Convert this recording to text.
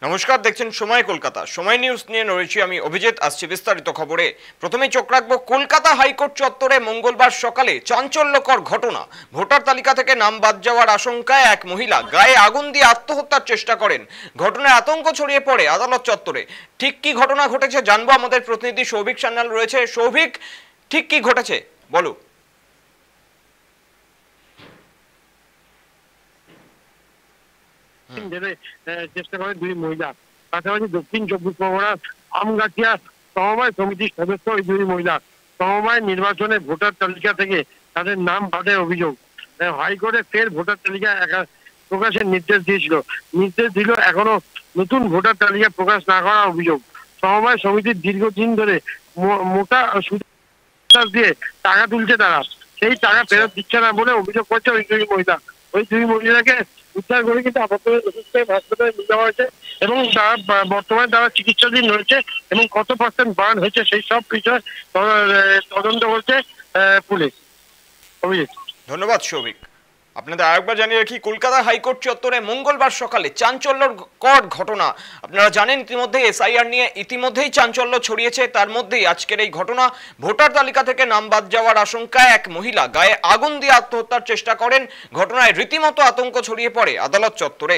নমস্কার, দেখছেন সময় কলকাতা। সময় নিউজ নিয়ে রয়েছি আমি অভিজিৎ। আসছে বিস্তারিত খবরে। প্রথমেই চোখ রাখবো কলকাতা হাইকোর্ট চত্বরে মঙ্গলবার সকালে চাঞ্চল্যকর ঘটনা। ভোটার তালিকা থেকে নাম বাদ যাওয়ার আশঙ্কায় এক মহিলা গায়ে আগুন দিয়ে আত্মহত্যার চেষ্টা করেন। ঘটনায় আতঙ্ক ছড়িয়ে পড়ে আদালত চত্বরে। ঠিক কি ঘটনা ঘটেছে জানবো, আমাদের প্রতিনিধি সৌভিক সান্যাল রয়েছে। সৌভিক, ঠিক কি ঘটেছে বলো। চেষ্টা করে দুই মহিলা, পাশাপাশি দক্ষিণ চব্বিশ পরগনার আমগাছিয়া সমবায় সমিতির সদস্য ওই দুই মহিলা সমবায় নির্বাচনে ভোটার তালিকা থেকে তাদের নাম বাদের অভিযোগ। হাইকোর্টে ফের ভোটার তালিকা প্রকাশের নির্দেশ দিল এখনো নতুন ভোটার তালিকা প্রকাশ না করার অভিযোগ। সমবায় সমিতির দীর্ঘদিন ধরে মোটা সুদ দিয়ে টাকা তুলছে তারা, সেই টাকা ফেরত দিচ্ছে না বলে অভিযোগ করছে ওই দুই মহিলা। ওই দুই মহিলাকে উদ্ধার করে কিন্তু আপাতত হাসপাতালে নিয়ে যাওয়া হয়েছে এবং বর্তমানে তারা চিকিৎসাধীন রয়েছে এবং কত পার্সেন্ট বার্ন হয়েছে সেই সব বিষয়ে তদন্ত করছে পুলিশ। অভিজিৎ, ধন্যবাদ সৌভিক। আপনাদের আরেকবার জানিয়ে রাখি, কলকাতা হাইকোর্ট চত্বরে মঙ্গলবার সকালে চাঞ্চল্যকর ঘটনা। আপনারা জানেন ইতিমধ্যে এসআইআর নিয়ে ইতিমধ্যেই চাঞ্চল্য ছড়িয়েছে, তার মধ্যেই আজকের এই ঘটনা। ভোটার তালিকা থেকে নাম বাদ যাওয়ার আশঙ্কায় এক মহিলা গায়ে আগুন দিয়ে আত্মহত্যার চেষ্টা করেন। ঘটনায় রীতিমতো আতঙ্ক ছড়িয়ে পড়ে আদালত চত্বরে।